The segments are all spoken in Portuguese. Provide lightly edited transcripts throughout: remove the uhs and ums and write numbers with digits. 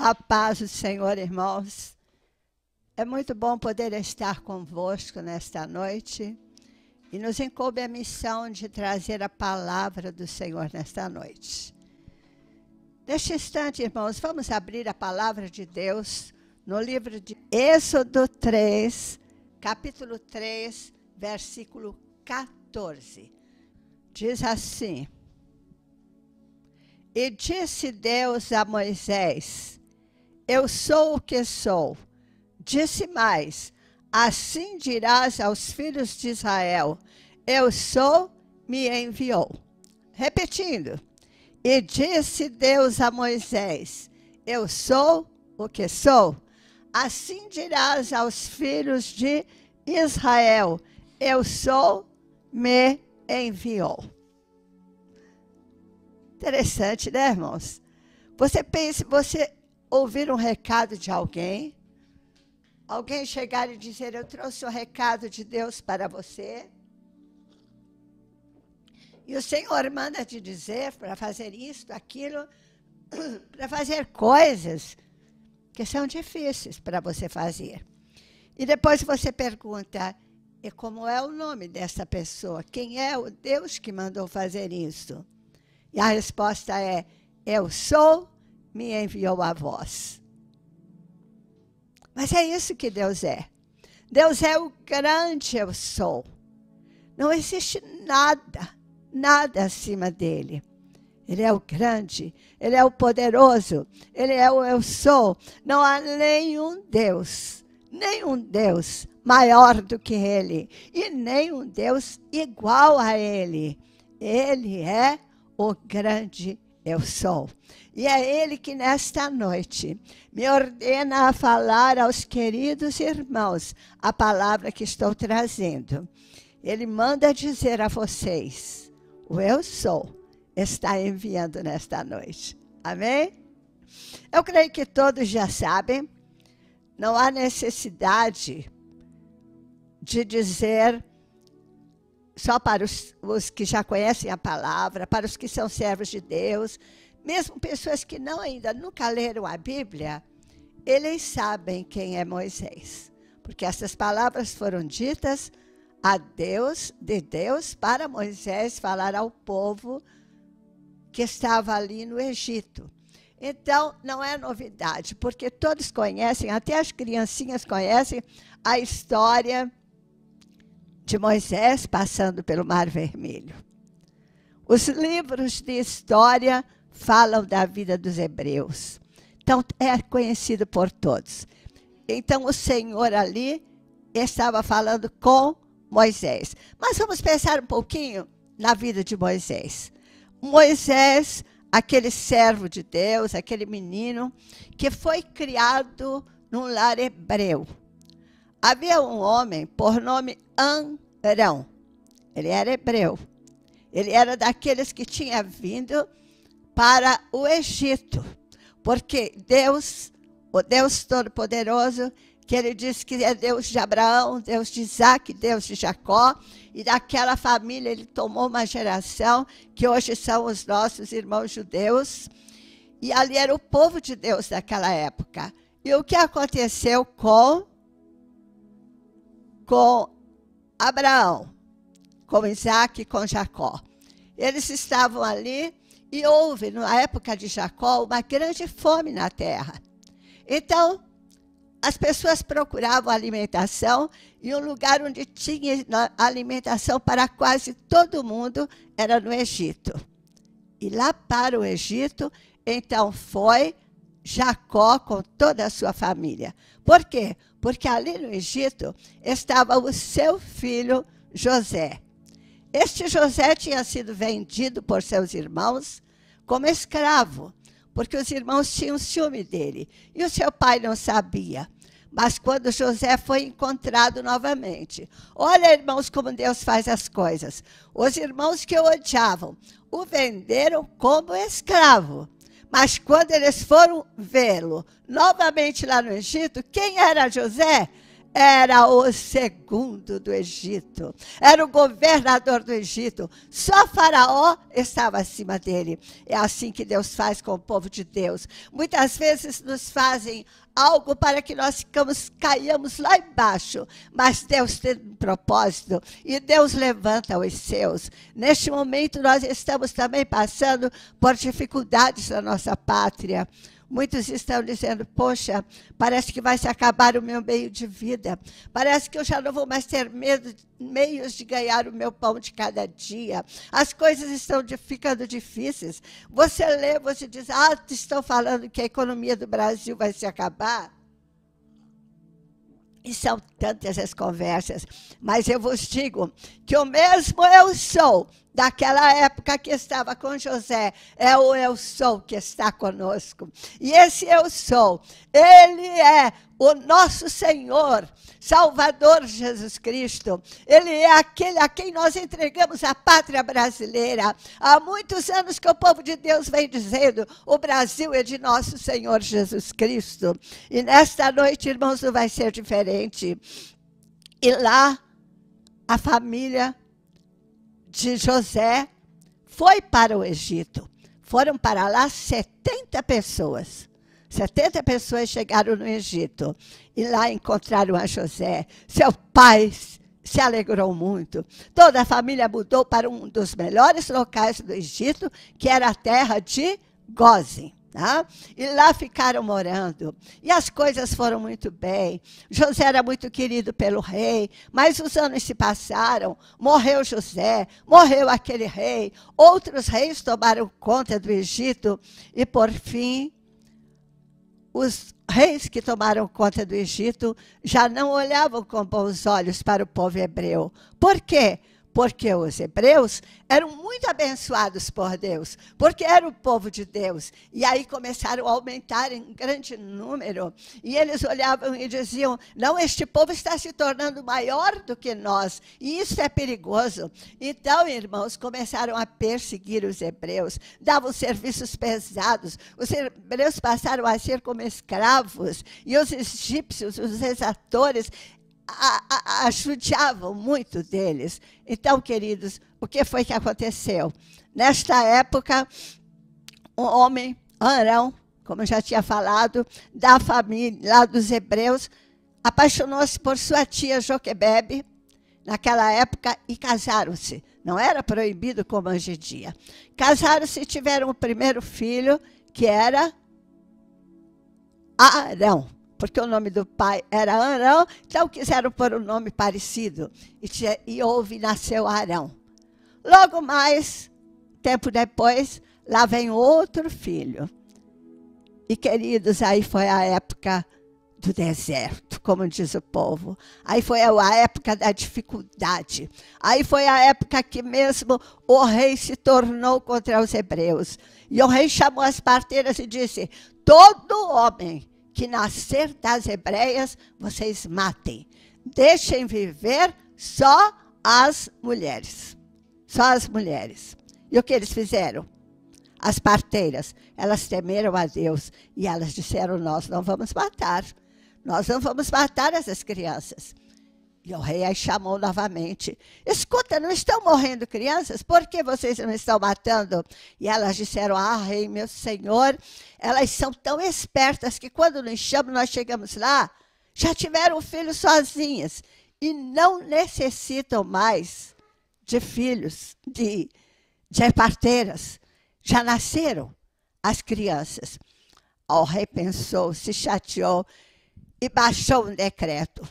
A paz do Senhor, irmãos. É muito bom poder estar convosco nesta noite e nos incumbe a missão de trazer a palavra do Senhor nesta noite. Neste instante, irmãos, vamos abrir a palavra de Deus no livro de Êxodo 3, capítulo 3, versículo 14. Diz assim: E disse Deus a Moisés: Eu sou o que sou. Disse mais: Assim dirás aos filhos de Israel: Eu sou, me enviou. Repetindo: E disse Deus a Moisés: Eu sou o que sou. Assim dirás aos filhos de Israel: Eu sou, me enviou. Interessante, né, irmãos? Você ouvir um recado de alguém chegar e dizer: eu trouxe o recado de Deus para você. E o Senhor manda te dizer para fazer isto, aquilo, para fazer coisas que são difíceis para você fazer. E depois você pergunta: e como é o nome dessa pessoa? Quem é o Deus que mandou fazer isso? E a resposta é: eu sou, me enviou a vós. Mas é isso que Deus é. Deus é o grande eu sou. Não existe nada acima dele. Ele é o grande, ele é o poderoso, ele é o eu sou. Não há nenhum Deus maior do que ele. E nenhum Deus igual a ele. Ele é o grande eu sou. E é Ele que nesta noite me ordena a falar aos queridos irmãos a palavra que estou trazendo. Ele manda dizer a vocês: o eu sou está enviando nesta noite. Amém? Eu creio que todos já sabem, não há necessidade de dizer só para os que já conhecem a palavra, para os que são servos de Deus. Mesmo pessoas que ainda nunca leram a Bíblia, eles sabem quem é Moisés. Porque essas palavras foram ditas de Deus para Moisés falar ao povo que estava ali no Egito. Então, não é novidade, porque todos conhecem, até as criancinhas conhecem a história de Moisés passando pelo Mar Vermelho. Os livros de história falam da vida dos hebreus. Então, é conhecido por todos. Então, o Senhor ali estava falando com Moisés. Mas vamos pensar um pouquinho na vida de Moisés. Moisés, aquele servo de Deus, aquele menino que foi criado num lar hebreu. Havia um homem por nome Arão. Ele era hebreu. Ele era daqueles que tinha vindo para o Egito, porque Deus, o Deus Todo-Poderoso, que ele disse que é Deus de Abraão, Deus de Isaac, Deus de Jacó, e daquela família ele tomou uma geração que hoje são os nossos irmãos judeus, e ali era o povo de Deus daquela época. E o que aconteceu com Abraão, com Isaac e com Jacó? Eles estavam ali e houve, na época de Jacó, uma grande fome na terra. Então, as pessoas procuravam alimentação e um lugar onde tinha alimentação para quase todo mundo era no Egito. E lá para o Egito, então foi Jacó com toda a sua família. Por quê? Porque ali no Egito estava o seu filho José. Este José tinha sido vendido por seus irmãos como escravo, porque os irmãos tinham ciúme dele. E o seu pai não sabia. Mas quando José foi encontrado novamente, olha, irmãos, como Deus faz as coisas. Os irmãos que o odiavam o venderam como escravo. Mas quando eles foram vê-lo novamente lá no Egito, quem era José? era o segundo do Egito, era o governador do Egito. Só Faraó estava acima dele. É assim que Deus faz com o povo de Deus. Muitas vezes nos fazem algo para que nós caiamos lá embaixo, mas Deus tem um propósito e Deus levanta os seus. Neste momento nós estamos também passando por dificuldades na nossa pátria. Muitos estão dizendo, poxa, parece que vai se acabar o meu meio de vida. Parece que eu já não vou mais ter meios de ganhar o meu pão de cada dia. As coisas estão ficando difíceis. Você lê, você diz, estão falando que a economia do Brasil vai se acabar. E são tantas as conversas. Mas eu vos digo que o mesmo eu sou daquela época que estava com José, é o eu sou que está conosco. E esse eu sou, ele é o nosso Senhor, Salvador Jesus Cristo. Ele é aquele a quem nós entregamos a pátria brasileira. Há muitos anos que o povo de Deus vem dizendo, o Brasil é de nosso Senhor Jesus Cristo. E nesta noite, irmãos, não vai ser diferente. E lá, a família de José foi para o Egito. Foram para lá 70 pessoas. 70 pessoas chegaram no Egito. E lá encontraram a José. Seu pai se alegrou muito. Toda a família mudou para um dos melhores locais do Egito, que era a terra de Gósen. Tá? E lá ficaram morando. E as coisas foram muito bem. José era muito querido pelo rei, mas os anos se passaram. Morreu José, morreu aquele rei. Outros reis tomaram conta do Egito. E por fim, os reis que tomaram conta do Egito já não olhavam com bons olhos para o povo hebreu. Por quê? Porque os hebreus eram muito abençoados por Deus, porque era o povo de Deus. E aí começaram a aumentar em grande número. E eles olhavam e diziam, não, este povo está se tornando maior do que nós. E isso é perigoso. Então, irmãos, começaram a perseguir os hebreus. Davam serviços pesados. Os hebreus passaram a ser como escravos. E os egípcios, os exatores, judiavam muito deles. Então, queridos, o que foi que aconteceu? Nesta época, um homem, Arão, como eu já tinha falado, da família lá dos hebreus, apaixonou-se por sua tia Joquebede, naquela época, e casaram-se. Não era proibido como hoje em dia. Casaram-se e tiveram o primeiro filho, que era Arão. Porque o nome do pai era Arão, então quiseram pôr um nome parecido. Nasceu Arão. Logo mais, tempo depois, lá vem outro filho. E, queridos, aí foi a época do deserto, como diz o povo. Aí foi a época da dificuldade. Aí foi a época que mesmo o rei se tornou contra os hebreus. E o rei chamou as parteiras e disse, todo homem que nascer das hebreias, vocês matem. Deixem viver só as mulheres. Só as mulheres. E o que eles fizeram? As parteiras, elas temeram a Deus. E elas disseram, nós não vamos matar. Nós não vamos matar essas crianças. E o rei aí chamou novamente. Escuta, não estão morrendo crianças? Por que vocês não estão matando? E elas disseram, rei, meu senhor, elas são tão espertas que quando nos chamam, nós chegamos lá, já tiveram um filho sozinhas. E não necessitam mais de filhos, de parteiras. Já nasceram as crianças. O rei pensou, se chateou e baixou um decreto.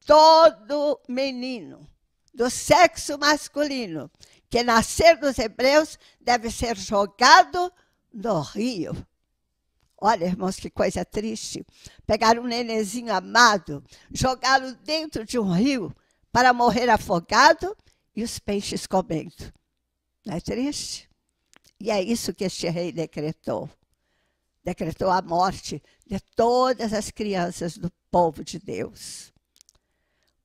Todo menino do sexo masculino que nascer dos hebreus deve ser jogado no rio. Olha, irmãos, que coisa triste. Pegar um nenenzinho amado, jogá-lo dentro de um rio para morrer afogado e os peixes comendo. Não é triste? E é isso que este rei decretou. Decretou a morte de todas as crianças do povo de Deus.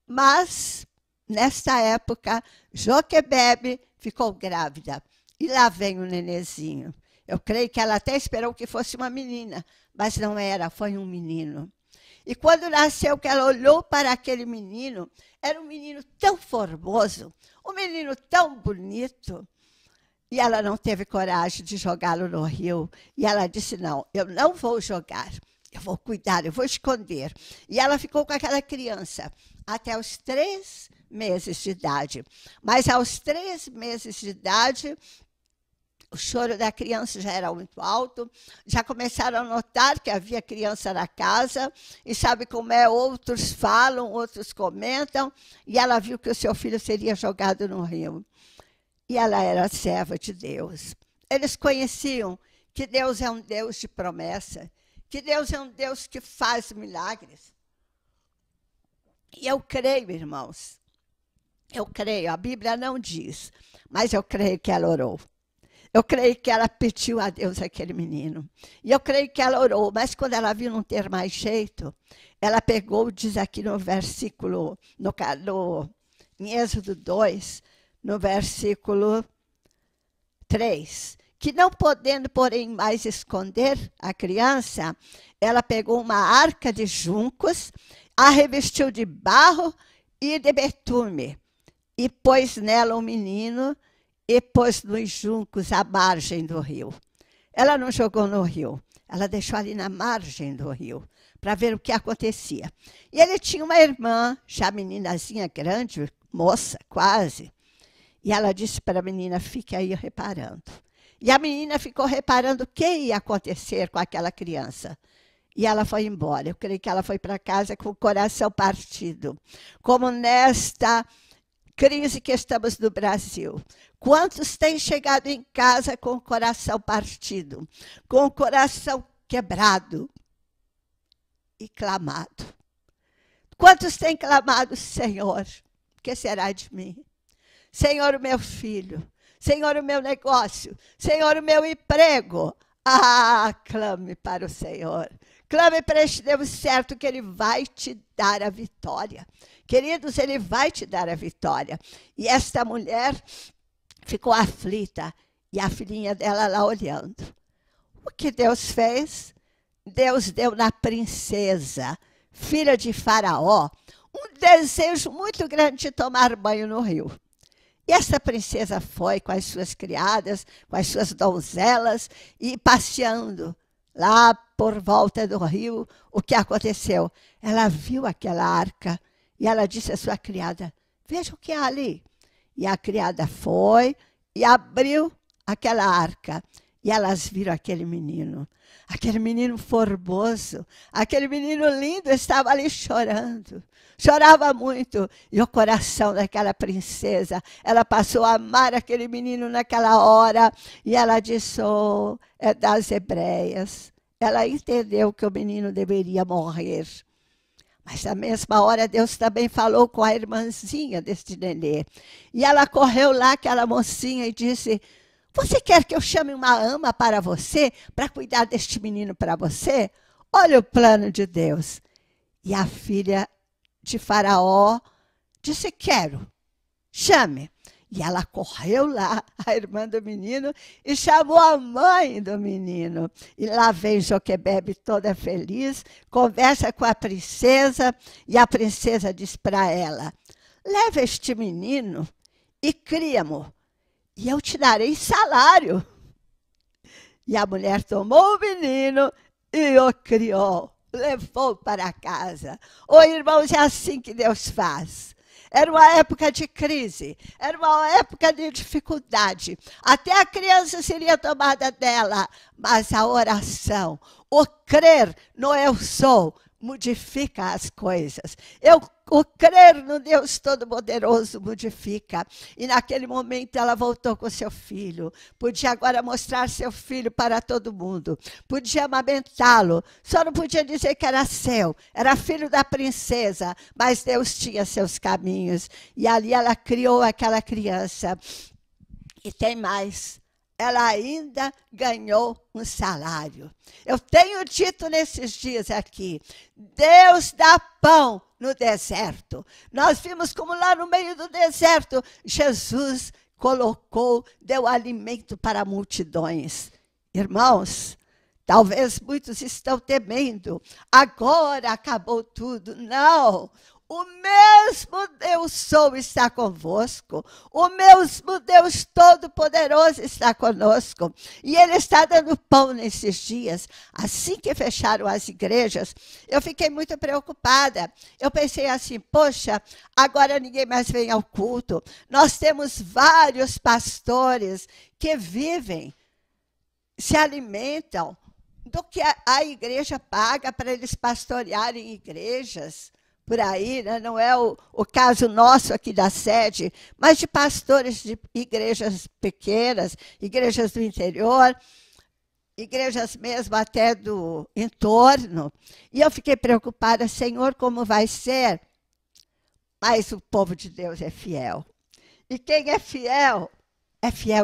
Mas, nesta época, Joquebede ficou grávida. E lá vem o nenenzinho. Eu creio que ela até esperou que fosse uma menina, mas não era, foi um menino. E quando nasceu, que ela olhou para aquele menino, era um menino tão formoso, um menino tão bonito. E ela não teve coragem de jogá-lo no rio. E ela disse, não, eu não vou jogar. Eu vou cuidar, eu vou esconder. E ela ficou com aquela criança até os 3 meses de idade. Mas aos 3 meses de idade, o choro da criança já era muito alto, já começaram a notar que havia criança na casa, e sabe como é, outros falam, outros comentam, e ela viu que o seu filho seria jogado no rio. E ela era serva de Deus. Eles conheciam que Deus é um Deus de promessa, que Deus é um Deus que faz milagres. E eu creio, irmãos, eu creio, a Bíblia não diz, mas eu creio que ela orou. Eu creio que ela pediu a Deus aquele menino. E eu creio que ela orou, mas quando ela viu não ter mais jeito, ela pegou, diz aqui no versículo, em Êxodo 2, no versículo 3, que não podendo, porém, mais esconder a criança, ela pegou uma arca de juncos, a revestiu de barro e de betume, e pôs nela o menino, e pôs nos juncos à margem do rio. Ela não jogou no rio, ela deixou ali na margem do rio, para ver o que acontecia. E ele tinha uma irmã, já meninazinha grande, moça, quase. E ela disse para a menina, fique aí reparando. E a menina ficou reparando o que ia acontecer com aquela criança. E ela foi embora. Eu creio que ela foi para casa com o coração partido. Como nesta crise que estamos no Brasil. Quantos têm chegado em casa com o coração partido, com o coração quebrado e clamado? Quantos têm clamado, Senhor, o que será de mim? Senhor, o meu filho. Senhor, o meu negócio. Senhor, o meu emprego. Ah, clame para o Senhor. Clame para este Deus certo que Ele vai te dar a vitória. Queridos, Ele vai te dar a vitória. E esta mulher ficou aflita e a filhinha dela lá olhando. O que Deus fez? Deus deu na princesa, filha de Faraó, um desejo muito grande de tomar banho no rio. E essa princesa foi com as suas criadas, com as suas donzelas, e passeando lá por volta do rio. O que aconteceu? Ela viu aquela arca e ela disse à sua criada, veja o que há ali. E a criada foi e abriu aquela arca. E elas viram aquele menino formoso, aquele menino lindo, estava ali chorando. Chorava muito. E o coração daquela princesa, ela passou a amar aquele menino naquela hora. E ela disse, oh, é das hebreias. Ela entendeu que o menino deveria morrer. Mas na mesma hora Deus também falou com a irmãzinha deste nenê. E ela correu lá, aquela mocinha, e disse, você quer que eu chame uma ama para você, para cuidar deste menino para você? Olha o plano de Deus. E a filha de Faraó disse, quero, chame. E ela correu lá, a irmã do menino, e chamou a mãe do menino. E lá vem Joquebebe toda feliz, conversa com a princesa, e a princesa diz para ela, leva este menino e cria-mo, e eu te darei salário. E a mulher tomou o menino e o criou, levou para casa. Ô, irmãos, é assim que Deus faz. Era uma época de crise, era uma época de dificuldade. Até a criança seria tomada dela, mas a oração, o crer no eu sou, modifica as coisas. O crer no Deus Todo-Poderoso modifica. E naquele momento ela voltou com seu filho. Podia agora mostrar seu filho para todo mundo. Podia amamentá-lo. Só não podia dizer que era seu. Era filho da princesa. Mas Deus tinha seus caminhos. E ali ela criou aquela criança. E tem mais. Ela ainda ganhou um salário. Eu tenho dito nesses dias aqui, Deus dá pão no deserto. Nós vimos como lá no meio do deserto, Jesus colocou, deu alimento para multidões. Irmãos, Talvez muitos estão temendo. Agora acabou tudo. Não. O mesmo Deus sou está convosco. O mesmo Deus Todo-Poderoso está conosco. E Ele está dando pão nesses dias. Assim que fecharam as igrejas, eu fiquei muito preocupada. Eu pensei assim, poxa, agora ninguém mais vem ao culto. Nós temos vários pastores que vivem, se alimentam do que a igreja paga para eles pastorearem igrejas. Por aí, né? Não é o caso nosso aqui da sede, mas de pastores de igrejas pequenas, igrejas do interior, igrejas mesmo até do entorno. E eu fiquei preocupada, Senhor, como vai ser? Mas o povo de Deus é fiel. E quem é fiel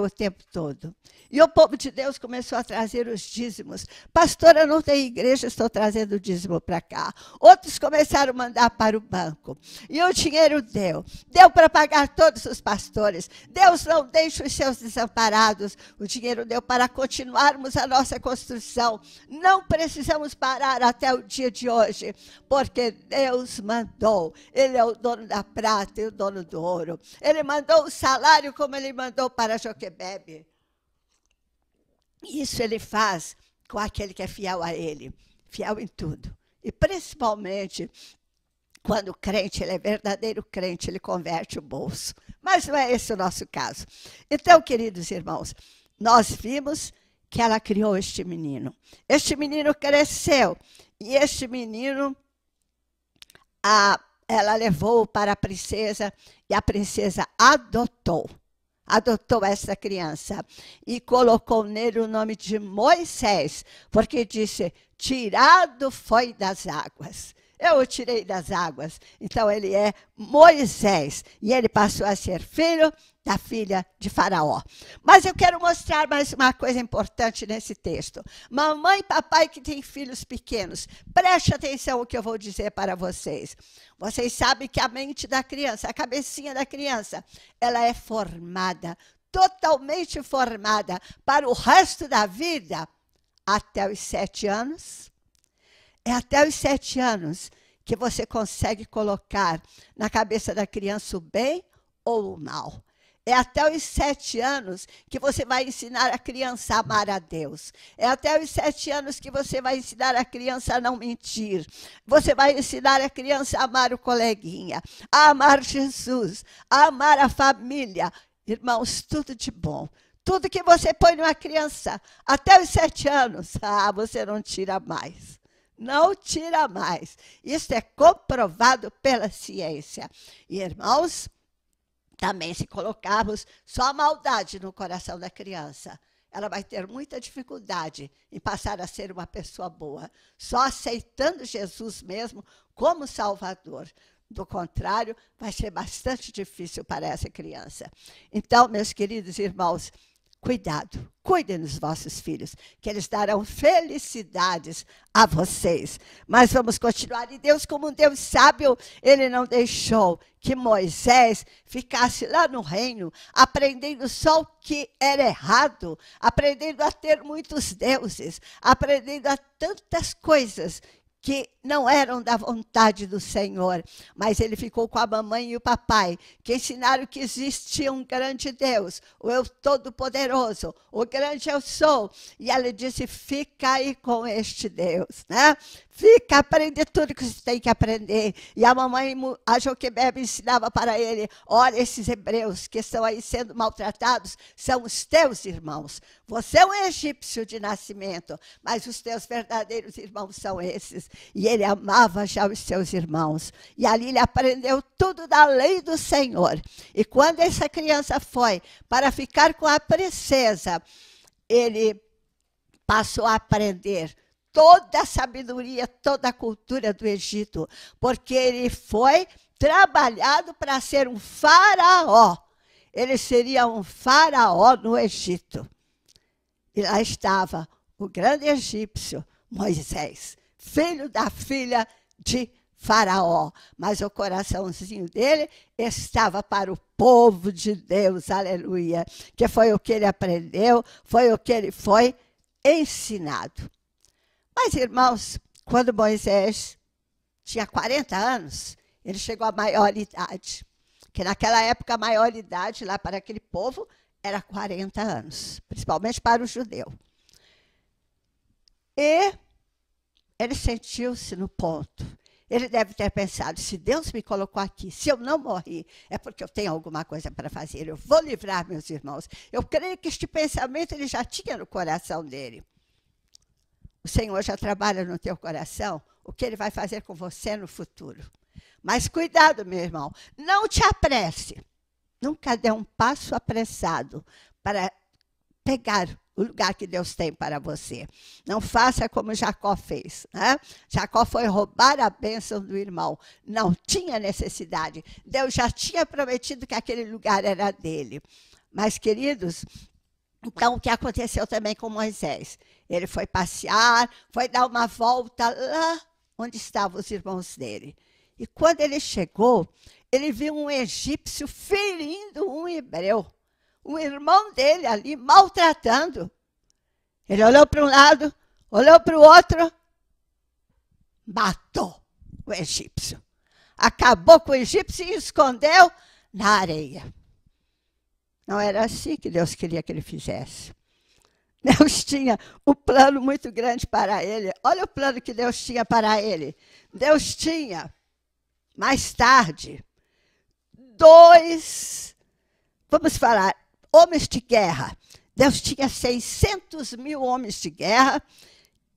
o tempo todo. E o povo de Deus começou a trazer os dízimos. Pastora, não tem igreja, estou trazendo o dízimo para cá. Outros começaram a mandar para o banco. E o dinheiro deu. Deu para pagar todos os pastores. Deus não deixa os seus desamparados. O dinheiro deu para continuarmos a nossa construção. Não precisamos parar até o dia de hoje, porque Deus mandou. Ele é o dono da prata e o dono do ouro. Ele mandou o salário como Ele mandou para Joquebede. Isso Ele faz com aquele que é fiel a Ele, fiel em tudo. E principalmente, quando o crente, ele é verdadeiro crente, ele converte o bolso. Mas não é esse o nosso caso. Então, queridos irmãos, nós vimos que ela criou este menino. Este menino cresceu. E este menino, ela levou para a princesa, e a princesa adotou essa criança e colocou nele o nome de Moisés, porque disse, tirado foi das águas. Eu o tirei das águas. Então ele é Moisés. E ele passou a ser filho da filha de Faraó. Mas eu quero mostrar mais uma coisa importante nesse texto. Mamãe e papai que têm filhos pequenos, preste atenção no que eu vou dizer para vocês. Vocês sabem que a mente da criança, a cabecinha da criança, ela é formada, totalmente formada para o resto da vida até os 7 anos. É até os 7 anos que você consegue colocar na cabeça da criança o bem ou o mal. É até os 7 anos que você vai ensinar a criança a amar a Deus. É até os 7 anos que você vai ensinar a criança a não mentir. Você vai ensinar a criança a amar o coleguinha, a amar Jesus, a amar a família. Irmãos, tudo de bom. Tudo que você põe numa criança até os 7 anos, você não tira mais. Não tira mais. Isso é comprovado pela ciência. E, irmãos, também se colocarmos só a maldade no coração da criança, ela vai ter muita dificuldade em passar a ser uma pessoa boa, só aceitando Jesus mesmo como Salvador. Do contrário, vai ser bastante difícil para essa criança. Então, meus queridos irmãos, cuidado, cuidem dos vossos filhos, que eles darão felicidades a vocês. Mas vamos continuar. E Deus, como um Deus sábio, Ele não deixou que Moisés ficasse lá no reino, aprendendo só o que era errado, aprendendo a ter muitos deuses, aprendendo a tantas coisas que não eram da vontade do Senhor, mas ele ficou com a mamãe e o papai, que ensinaram que existia um grande Deus, o Eu Todo-Poderoso, o grande Eu Sou. E ela disse, fica aí com este Deus, né? Fica, aprende tudo que você tem que aprender. E a mamãe, a Joquebede, ensinava para ele, olha, esses hebreus que estão aí sendo maltratados, são os teus irmãos. Você é um egípcio de nascimento, mas os teus verdadeiros irmãos são esses. E ele amava já os seus irmãos. E ali ele aprendeu tudo da lei do Senhor. E quando essa criança foi para ficar com a princesa, ele passou a aprender toda a sabedoria, toda a cultura do Egito, porque ele foi trabalhado para ser um faraó. Ele seria um faraó no Egito. E lá estava o grande egípcio, Moisés, filho da filha de Faraó. Mas o coraçãozinho dele estava para o povo de Deus, aleluia. Que foi o que ele aprendeu, foi o que ele foi ensinado. Mas, irmãos, quando Moisés tinha 40 anos, ele chegou à maioridade. Porque naquela época a maioridade lá para aquele povo era 40 anos, principalmente para o judeu. E ele sentiu-se no ponto. Ele deve ter pensado, se Deus me colocou aqui, se eu não morri, é porque eu tenho alguma coisa para fazer. Eu vou livrar meus irmãos. Eu creio que este pensamento ele já tinha no coração dele. O Senhor já trabalha no teu coração o que Ele vai fazer com você no futuro. Mas cuidado, meu irmão, não te apresse. Nunca dê um passo apressado para pegar o lugar que Deus tem para você. Não faça como Jacó fez, né? Jacó foi roubar a bênção do irmão. Não tinha necessidade. Deus já tinha prometido que aquele lugar era dele. Mas, queridos, então o que aconteceu também com Moisés? Ele foi passear, foi dar uma volta lá onde estavam os irmãos dele. E quando ele chegou, ele viu um egípcio ferindo um hebreu. Um irmão dele ali, maltratando. Ele olhou para um lado, olhou para o outro, matou o egípcio. Acabou com o egípcio e escondeu na areia. Não era assim que Deus queria que ele fizesse. Deus tinha um plano muito grande para ele. Olha o plano que Deus tinha para ele. Deus tinha, mais tarde, vamos falar, homens de guerra. Deus tinha 600 mil homens de guerra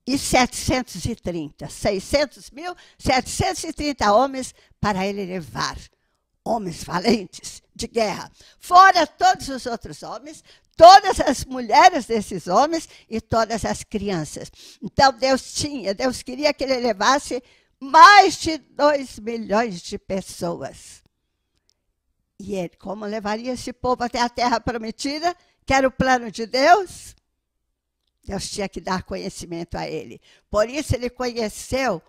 e 730. 600 mil, 730 homens para ele levar. Homens valentes de guerra. Fora todos os outros homens, todas as mulheres desses homens e todas as crianças. Então Deus queria que ele levasse mais de 2 milhões de pessoas. E ele, como levaria esse povo até a terra prometida, que era o plano de Deus? Deus tinha que dar conhecimento a ele. Por isso ele conheceu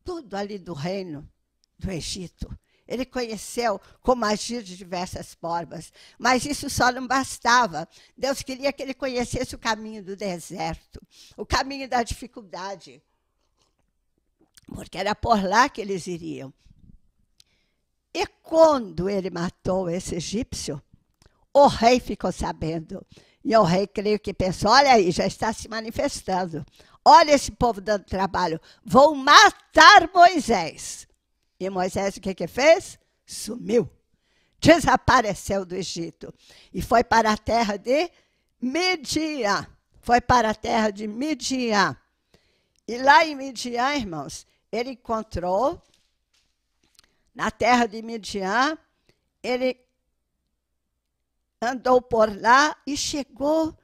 tudo ali do reino do Egito. Ele conheceu como agir de diversas formas. Mas isso só não bastava. Deus queria que ele conhecesse o caminho do deserto, o caminho da dificuldade. Porque era por lá que eles iriam. E quando ele matou esse egípcio, o rei ficou sabendo. E o rei, creio que pensou, olha aí, já está se manifestando. Olha esse povo dando trabalho. Vão matar Moisés. E Moisés o que fez? Sumiu. Desapareceu do Egito. E foi para a terra de Midian. Foi para a terra de Midian. E lá em Midian, irmãos, ele encontrou, na terra de Midian, ele andou por lá e chegou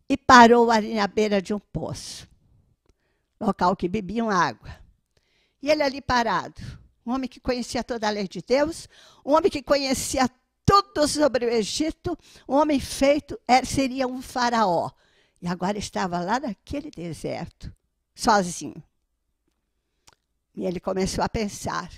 e parou ali na beira de um poço. Local que bebiam água. E ele ali parado. Um homem que conhecia toda a lei de Deus, um homem que conhecia tudo sobre o Egito, um homem feito, seria um faraó. E agora estava lá naquele deserto, sozinho. E ele começou a pensar.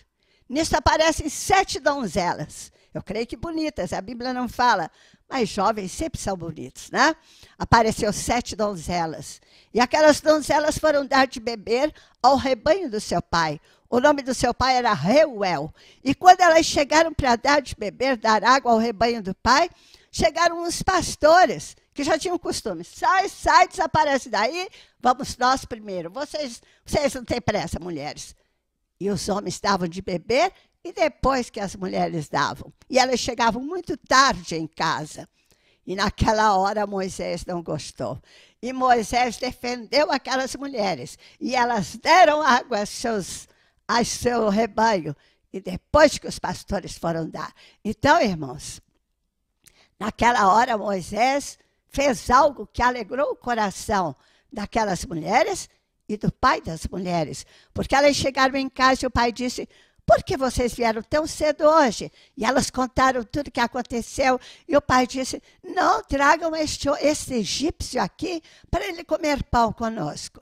Nisso aparecem 7 donzelas. Eu creio que bonitas, a Bíblia não fala, mas jovens sempre são bonitos, né? Apareceu 7 donzelas. E aquelas donzelas foram dar de beber ao rebanho do seu pai. O nome do seu pai era Reuel. E quando elas chegaram para dar de beber, dar água ao rebanho do pai, chegaram uns pastores que já tinham costume. Sai, desaparece daí, vamos nós primeiro. Vocês não têm pressa, mulheres. E os homens davam de beber e depois que as mulheres davam. E elas chegavam muito tarde em casa. E naquela hora Moisés não gostou. E Moisés defendeu aquelas mulheres. E elas deram água a seu rebanho. E depois que os pastores foram dar. Então, irmãos, naquela hora Moisés fez algo que alegrou o coração daquelas mulheres e do pai das mulheres. Porque elas chegaram em casa e o pai disse, por que vocês vieram tão cedo hoje? E elas contaram tudo o que aconteceu. E o pai disse, não, tragam este egípcio aqui para ele comer pão conosco.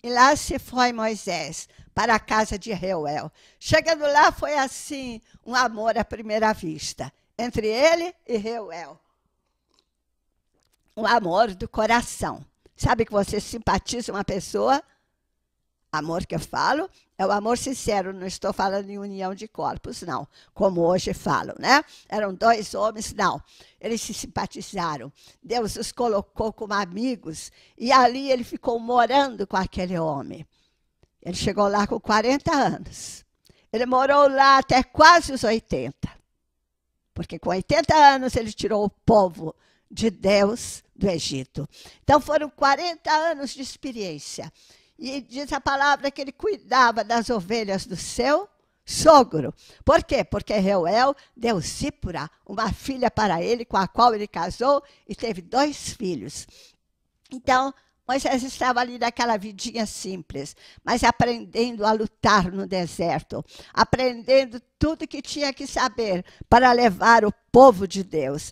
E lá se foi Moisés para a casa de Reuel. Chegando lá foi assim, um amor à primeira vista. Entre ele e Reuel. Um amor do coração. Sabe que você simpatiza uma pessoa? Amor que eu falo é o amor sincero, não estou falando em união de corpos, não. Como hoje falam, né? Eram dois homens, não. Eles se simpatizaram. Deus os colocou como amigos e ali ele ficou morando com aquele homem. Ele chegou lá com 40 anos. Ele morou lá até quase os 80. Porque com 80 anos ele tirou o povo de Deus do Egito. Então foram 40 anos de experiência. E diz a palavra que ele cuidava das ovelhas do seu sogro. Por quê? Porque Reuel deu Zípora, uma filha para ele, com a qual ele casou e teve 2 filhos. Então, Moisés estava ali naquela vidinha simples, mas aprendendo a lutar no deserto, aprendendo tudo que tinha que saber para levar o povo de Deus.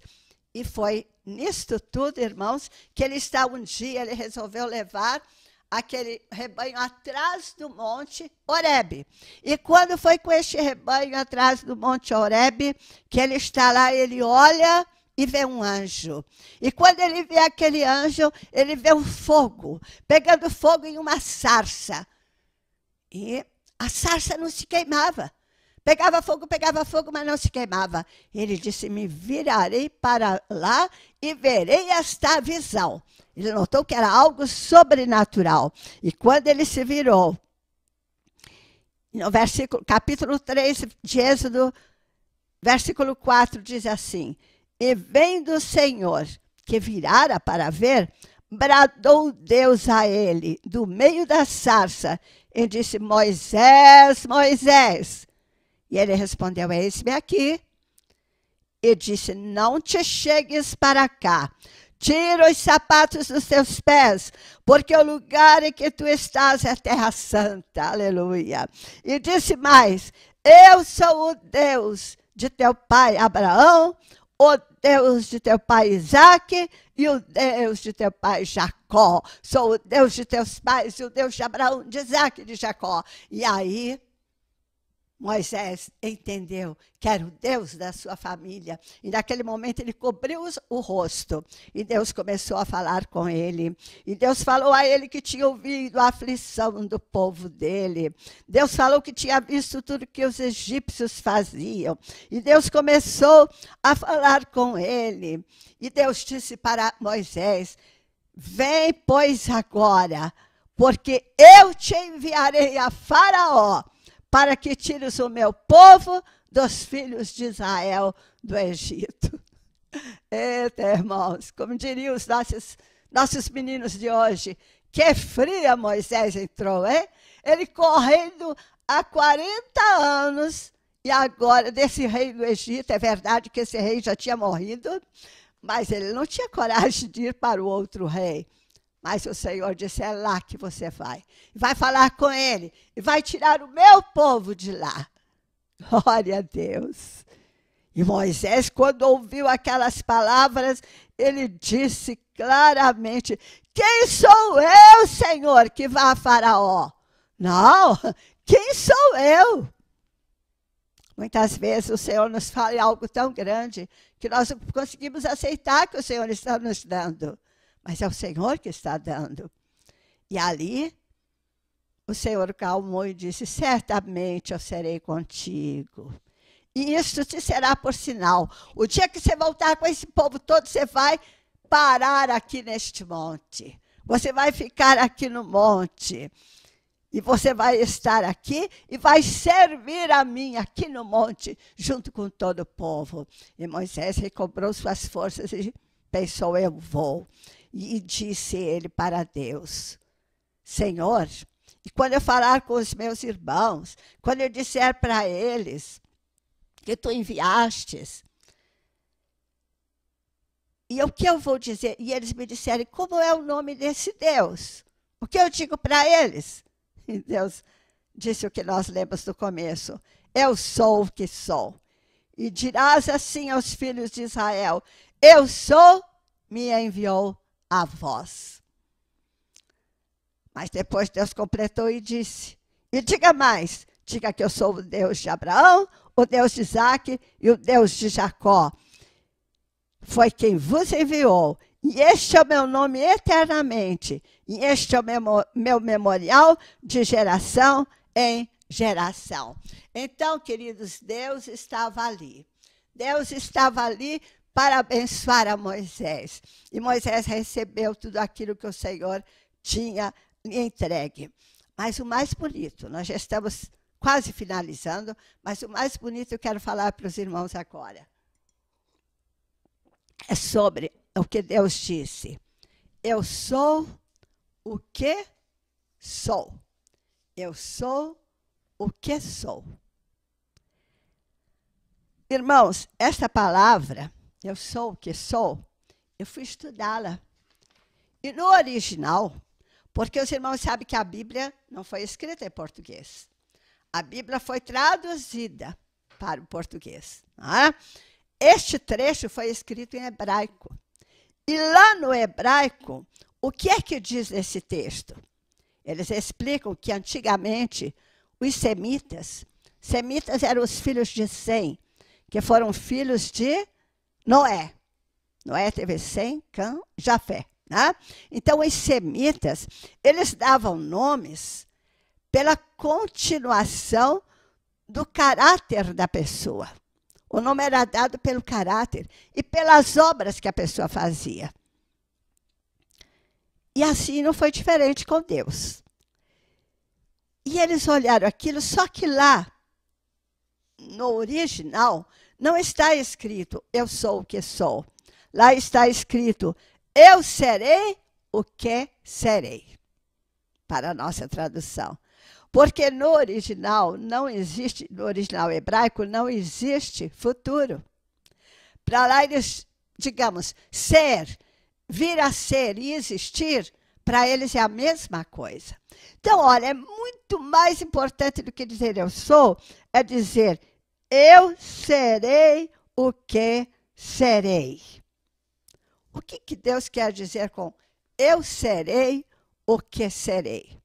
E foi nisto tudo, irmãos, que ele ele resolveu levar aquele rebanho atrás do monte Horebe. E quando foi com este rebanho atrás do monte Horebe, que ele está lá, ele olha e vê um anjo. E quando ele vê aquele anjo, ele vê um fogo, pegando fogo em uma sarça. E a sarça não se queimava. Pegava fogo, mas não se queimava. Ele disse, me virarei para lá e verei esta visão. Ele notou que era algo sobrenatural. E quando ele se virou, no capítulo 3 de Êxodo, versículo 4, diz assim, e vendo o Senhor que virara para ver, bradou Deus a ele do meio da sarça e disse, Moisés, Moisés. E ele respondeu, eis-me aqui. E disse, não te chegues para cá. Tira os sapatos dos teus pés, porque o lugar em que tu estás é terra santa. Aleluia. E disse mais, eu sou o Deus de teu pai Abraão, o Deus de teu pai Isaque e o Deus de teu pai Jacó. Sou o Deus de teus pais e o Deus de Abraão, de Isaque e de Jacó. E aí Moisés entendeu que era o Deus da sua família. E naquele momento ele cobriu o rosto. E Deus começou a falar com ele. E Deus falou a ele que tinha ouvido a aflição do povo dele. Deus falou que tinha visto tudo que os egípcios faziam. E Deus começou a falar com ele. E Deus disse para Moisés, vem, pois, agora, porque eu te enviarei a Faraó, para que tires o meu povo dos filhos de Israel do Egito. Eita, irmãos, como diriam os nossos meninos de hoje, que fria Moisés entrou, hein? Ele correndo há 40 anos, e agora, desse rei do Egito, é verdade que esse rei já tinha morrido, mas ele não tinha coragem de ir para o outro rei. Mas o Senhor disse, é lá que você vai. Vai falar com ele e vai tirar o meu povo de lá. Glória a Deus. E Moisés, quando ouviu aquelas palavras, ele disse claramente, quem sou eu, Senhor, que vá a Faraó? Não, quem sou eu? Muitas vezes o Senhor nos fala algo tão grande que nós não conseguimos aceitar que o Senhor está nos dando. Mas é o Senhor que está dando. E ali, o Senhor calmou e disse, certamente eu serei contigo. E isso te será por sinal. O dia que você voltar com esse povo todo, você vai parar aqui neste monte. Você vai ficar aqui no monte. E você vai estar aqui e vai servir a mim aqui no monte, junto com todo o povo. E Moisés recobrou suas forças e pensou, eu vou. E disse ele para Deus, Senhor, e quando eu falar com os meus irmãos, quando eu disser para eles que tu enviastes, e o que eu vou dizer? E eles me disseram, como é o nome desse Deus? O que eu digo para eles? E Deus disse o que nós lemos no começo, eu sou o que sou. E dirás assim aos filhos de Israel, eu sou, me enviou a vós. Mas depois Deus completou e disse, e diga mais, diga que eu sou o Deus de Abraão, o Deus de Isaque e o Deus de Jacó. Foi quem vos enviou, E este é o meu nome eternamente. E este é o meu memorial de geração em geração. Então, queridos, Deus estava ali. Deus estava ali para abençoar a Moisés. E Moisés recebeu tudo aquilo que o Senhor tinha lhe entregue. Mas o mais bonito, nós já estamos quase finalizando, mas o mais bonito eu quero falar para os irmãos agora. É sobre o que Deus disse. Eu sou o que sou. Eu sou o que sou. Irmãos, esta palavra, eu sou o que sou, eu fui estudá-la. E no original, porque os irmãos sabem que a Bíblia não foi escrita em português. A Bíblia foi traduzida para o português. Não é? Este trecho foi escrito em hebraico. E lá no hebraico, o que é que diz nesse texto? Eles explicam que antigamente os semitas eram os filhos de Sem, que foram filhos de Noé. Noé teve Sem, Cã, Jafé. Né? Então, os semitas, eles davam nomes pela continuação do caráter da pessoa. O nome era dado pelo caráter e pelas obras que a pessoa fazia. E assim não foi diferente com Deus. E eles olharam aquilo, só que lá, no original, não está escrito, eu sou o que sou. Lá está escrito, eu serei o que serei. Para a nossa tradução. Porque no original não existe, no original hebraico, não existe futuro. Para lá eles, digamos, ser, vir a ser e existir, para eles é a mesma coisa. Então, olha, é muito mais importante do que dizer eu sou, é dizer eu serei o que serei. O que Deus quer dizer com eu serei o que serei?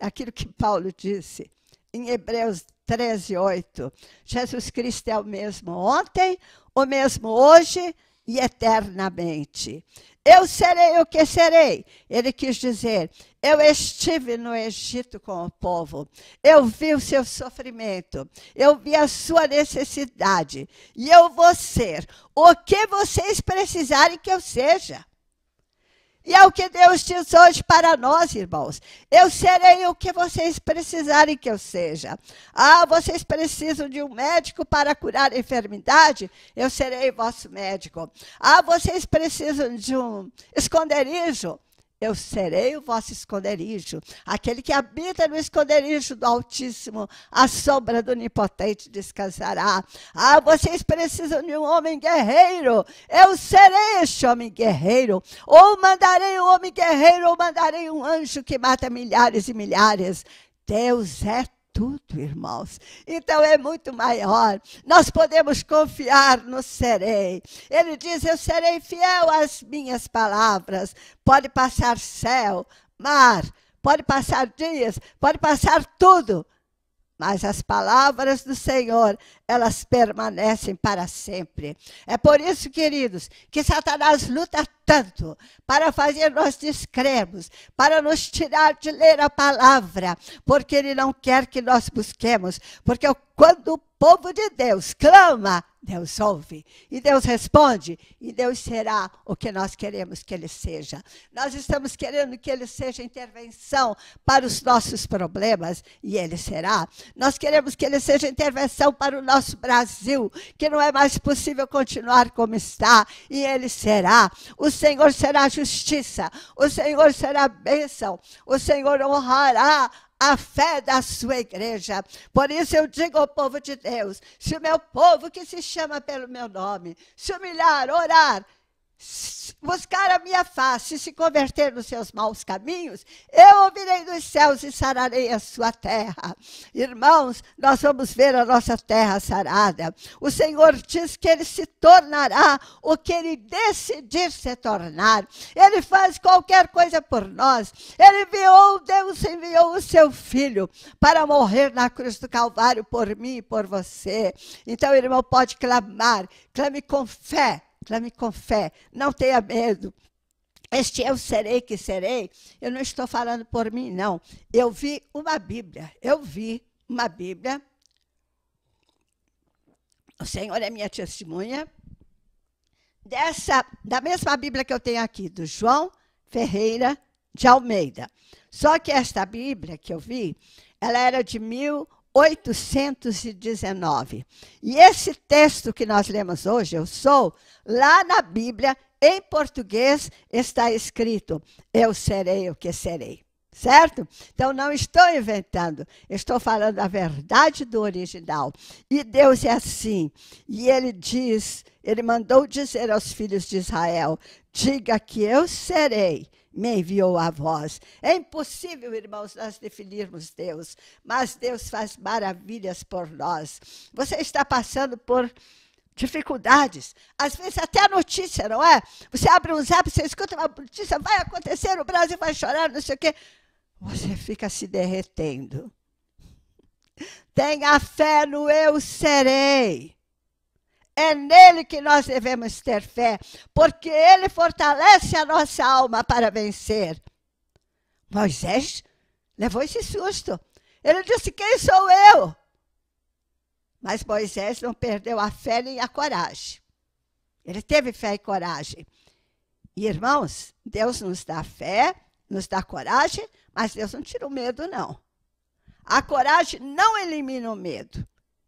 Aquilo que Paulo disse em Hebreus 13:8. Jesus Cristo é o mesmo ontem, o mesmo hoje e eternamente. Eu serei o que serei. Ele quis dizer, eu estive no Egito com o povo, eu vi o seu sofrimento, eu vi a sua necessidade, e eu vou ser o que vocês precisarem que eu seja. E é o que Deus diz hoje para nós, irmãos. Eu serei o que vocês precisarem que eu seja. Ah, vocês precisam de um médico para curar a enfermidade? Eu serei vosso médico. Ah, vocês precisam de um esconderijo? Eu serei o vosso esconderijo. Aquele que habita no esconderijo do Altíssimo, a sombra do Onipotente descansará. Ah, vocês precisam de um homem guerreiro. Eu serei este homem guerreiro. Ou mandarei um homem guerreiro, ou mandarei um anjo que mata milhares e milhares. Deus é tudo, irmãos. Então é muito maior. Nós podemos confiar no serei. Ele diz, eu serei fiel às minhas palavras. Pode passar céu, mar, pode passar dias, pode passar tudo. Mas as palavras do Senhor, elas permanecem para sempre. É por isso, queridos, que Satanás luta tanto para fazer nós descrermos, para nos tirar de ler a palavra, porque ele não quer que nós busquemos. Porque quando o povo de Deus clama, Deus ouve, e Deus responde, e Deus será o que nós queremos que Ele seja. Nós estamos querendo que Ele seja intervenção para os nossos problemas, e Ele será. Nós queremos que Ele seja intervenção para o nosso Brasil, que não é mais possível continuar como está, e Ele será. O Senhor será justiça, o Senhor será bênção, o Senhor honrará a fé da sua igreja. Por isso eu digo ao povo de Deus, se o meu povo que se chama pelo meu nome, se humilhar, orar, buscar a minha face e se converter nos seus maus caminhos, eu ouvirei dos céus e sararei a sua terra. Irmãos, nós vamos ver a nossa terra sarada. O Senhor diz que Ele se tornará o que Ele decidir se tornar. Ele faz qualquer coisa por nós. Deus enviou o seu Filho para morrer na cruz do Calvário por mim e por você. Então, irmão, pode clamar, clame com fé. clame com fé, não tenha medo. Este eu serei que serei, eu não estou falando por mim, não. Eu vi uma Bíblia, o Senhor é minha testemunha, da mesma Bíblia que eu tenho aqui, do João Ferreira de Almeida. Só que esta Bíblia que eu vi, ela era de 1819. E esse texto que nós lemos hoje, eu sou, lá na Bíblia, em português, está escrito, eu serei o que serei. Certo? Então, não estou inventando, estou falando a verdade do original. E Deus é assim. E ele diz, ele mandou dizer aos filhos de Israel, diga que eu serei, me enviou a voz. É impossível, irmãos, nós definirmos Deus, mas Deus faz maravilhas por nós. Você está passando por dificuldades, às vezes até a notícia, não é? Você abre um zap, você escuta uma notícia, vai acontecer, o Brasil vai chorar, não sei o quê. Você fica se derretendo. Tenha fé no eu serei. É nele que nós devemos ter fé, porque ele fortalece a nossa alma para vencer. Moisés levou esse susto. Ele disse, quem sou eu? Mas Moisés não perdeu a fé nem a coragem. Ele teve fé e coragem. E, irmãos, Deus nos dá fé, nos dá coragem, mas Deus não tira o medo, não. A coragem não elimina o medo,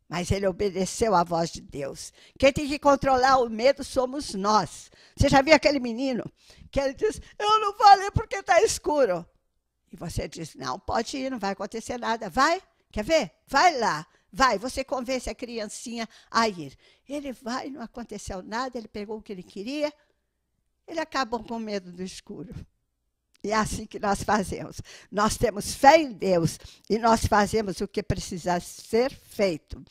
mas ele obedeceu à voz de Deus. Quem tem que controlar o medo somos nós. Você já viu aquele menino que ele diz, eu não vou ali porque está escuro. E você diz, não, pode ir, não vai acontecer nada. Vai, quer ver? Vai lá. Vai, você convence a criancinha a ir. Ele vai, não aconteceu nada, ele pegou o que ele queria, ele acabou com medo do escuro. E é assim que nós fazemos. Nós temos fé em Deus e nós fazemos o que precisa ser feito.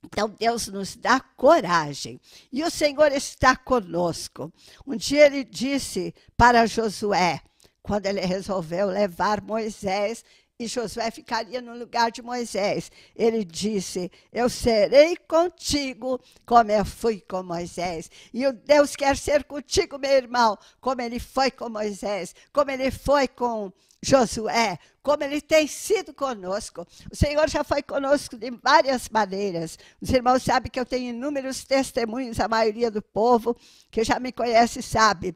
Então, Deus nos dá coragem. E o Senhor está conosco. Um dia ele disse para Josué, quando ele resolveu levar Moisés, e Josué ficaria no lugar de Moisés. Ele disse, eu serei contigo como eu fui com Moisés. E o Deus quer ser contigo, meu irmão, como ele foi com Moisés, como ele foi com Josué, como ele tem sido conosco. O Senhor já foi conosco de várias maneiras. Os irmãos sabem que eu tenho inúmeros testemunhos, a maioria do povo que já me conhece sabe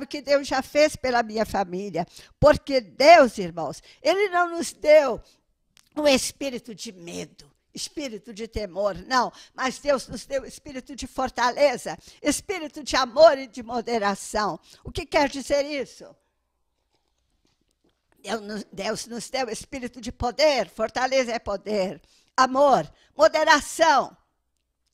o que Deus já fez pela minha família. Porque Deus, irmãos, ele não nos deu um espírito de medo, espírito de temor, não. Mas Deus nos deu espírito de fortaleza, espírito de amor e de moderação. O que quer dizer isso? Deus nos deu espírito de poder, fortaleza é poder, amor, moderação.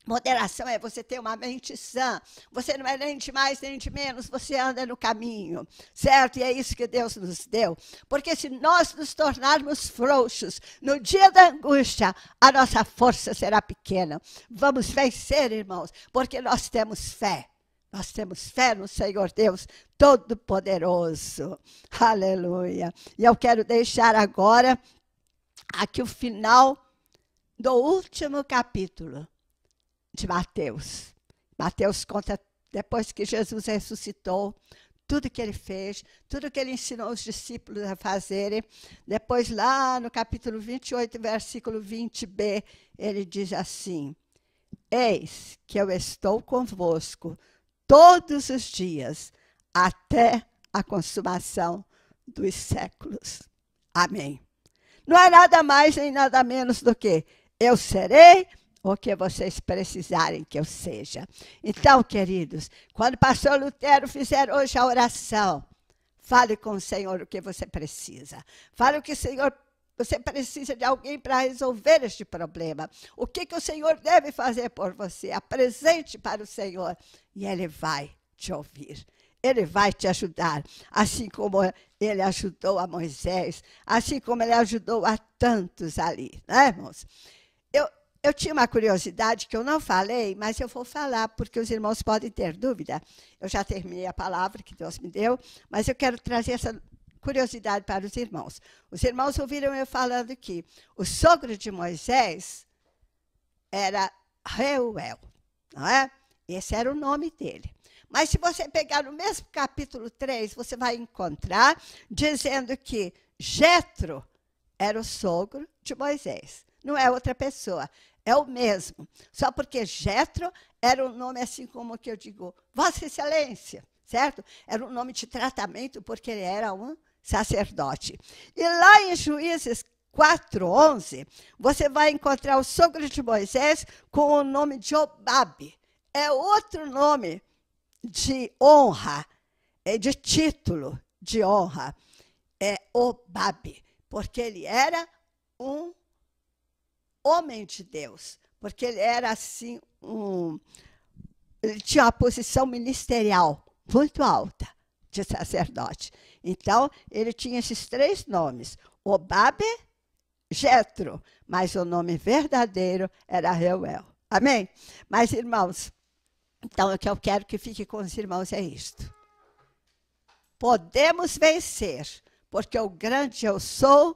Moderação é você ter uma mente sã, você não é nem de mais nem de menos, você anda no caminho, certo? E é isso que Deus nos deu. Porque se nós nos tornarmos frouxos no dia da angústia, a nossa força será pequena. Vamos vencer, irmãos, porque nós temos fé. Nós temos fé no Senhor Deus Todo-Poderoso. Aleluia. E eu quero deixar agora aqui o final do último capítulo de Mateus. Mateus conta, depois que Jesus ressuscitou, tudo que ele fez, tudo que ele ensinou os discípulos a fazerem. Depois, lá no capítulo 28, versículo 20b, ele diz assim, eis que eu estou convosco todos os dias, até a consumação dos séculos. Amém. Não é nada mais nem nada menos do que eu serei o que vocês precisarem que eu seja. Então, queridos, quando o pastor Lutero fizer hoje a oração, fale com o Senhor o que você precisa. Fale o que o Senhor você precisa de alguém para resolver este problema. O que o Senhor deve fazer por você? Apresente para o Senhor e Ele vai te ouvir. Ele vai te ajudar, assim como Ele ajudou a Moisés, assim como Ele ajudou a tantos ali, né, irmãos? Eu tinha uma curiosidade que eu não falei, mas eu vou falar, porque os irmãos podem ter dúvida. Eu já terminei a palavra que Deus me deu, mas eu quero trazer essa curiosidade para os irmãos. Os irmãos ouviram eu falando que o sogro de Moisés era Reuel, não é? Esse era o nome dele. Mas se você pegar no mesmo capítulo 3, você vai encontrar dizendo que Jetro era o sogro de Moisés. Não é outra pessoa, é o mesmo. Só porque Jetro era um nome assim como que eu digo, Vossa Excelência, certo? Era um nome de tratamento porque ele era um sacerdote. E lá em Juízes 4:11, você vai encontrar o sogro de Moisés com o nome de Jobabe. É outro nome de honra, de título de honra. É Jobabe, porque ele era um homem de Deus, porque ele era assim, ele tinha uma posição ministerial muito alta de sacerdote. Então, ele tinha esses 3 nomes, Jobabe, Jetro, mas o nome verdadeiro era Reuel. Amém? Mas, irmãos, então o que eu quero que fique com os irmãos é isto. Podemos vencer, porque o grande eu sou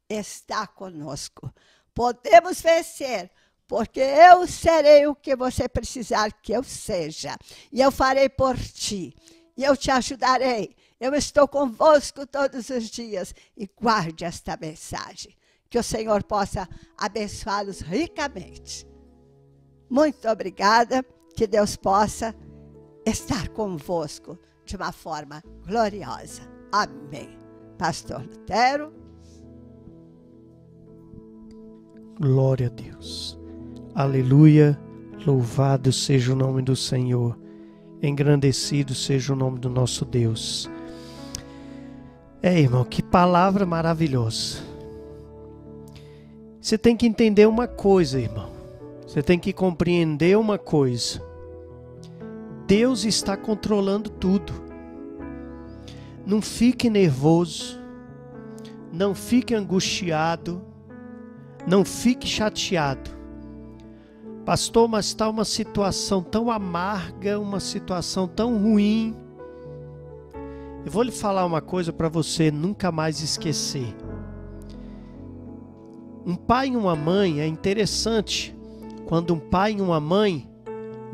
está conosco. Podemos vencer, porque eu serei o que você precisar que eu seja. E eu farei por ti. E eu te ajudarei. Eu estou convosco todos os dias. E guarde esta mensagem. Que o Senhor possa abençoá-los ricamente. Muito obrigada. Que Deus possa estar convosco de uma forma gloriosa. Amém. Pastor Lutero. Glória a Deus. Aleluia. Louvado seja o nome do Senhor. Engrandecido seja o nome do nosso Deus. Irmão, que palavra maravilhosa. Você tem que entender uma coisa, irmão. Você tem que compreender uma coisa. Deus está controlando tudo. Não fique nervoso. Não fique angustiado. Não fique chateado. Pastor, mas está uma situação tão amarga, uma situação tão ruim. Eu vou lhe falar uma coisa para você nunca mais esquecer. Um pai e uma mãe, é interessante, quando um pai e uma mãe,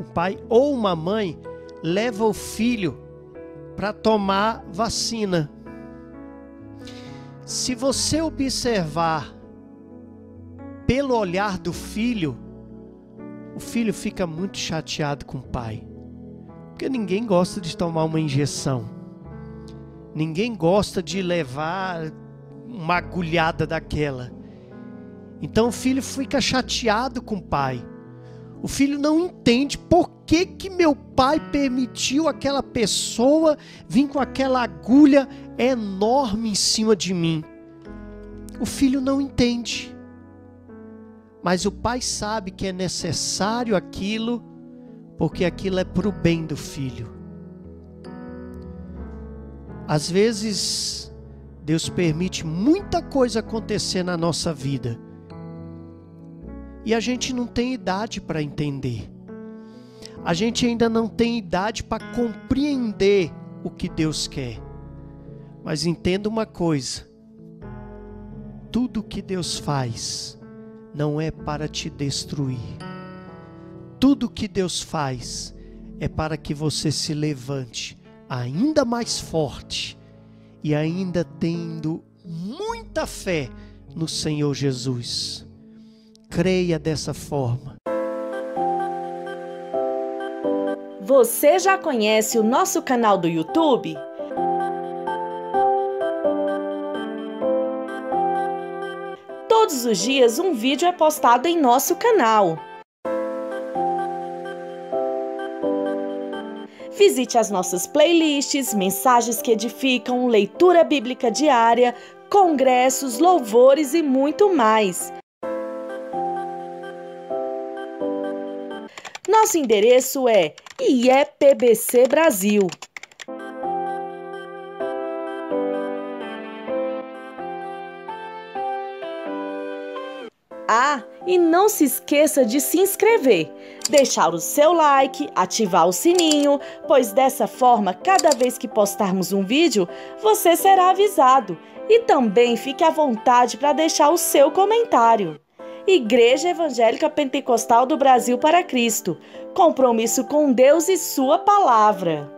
um pai ou uma mãe, leva o filho para tomar vacina. Se você observar pelo olhar do filho, o filho fica muito chateado com o pai. Porque ninguém gosta de tomar uma injeção. Ninguém gosta de levar uma agulhada daquela. Então o filho fica chateado com o pai. O filho não entende por que meu pai permitiu aquela pessoa vir com aquela agulha enorme em cima de mim. O filho não entende. Mas o pai sabe que é necessário aquilo, porque aquilo é para o bem do filho. Às vezes, Deus permite muita coisa acontecer na nossa vida. E a gente não tem idade para entender. A gente ainda não tem idade para compreender o que Deus quer. Mas entenda uma coisa. Tudo que Deus faz não é para te destruir. Tudo que Deus faz é para que você se levante ainda mais forte e ainda tendo muita fé no Senhor Jesus. Creia dessa forma. Você já conhece o nosso canal do YouTube? Todos os dias um vídeo é postado em nosso canal. Visite as nossas playlists, mensagens que edificam, leitura bíblica diária, congressos, louvores e muito mais. Nosso endereço é IEPBC Brasil. E não se esqueça de se inscrever, deixar o seu like, ativar o sininho, pois dessa forma, cada vez que postarmos um vídeo, você será avisado. E também fique à vontade para deixar o seu comentário. Igreja Evangélica Pentecostal do Brasil para Cristo. Compromisso com Deus e Sua Palavra.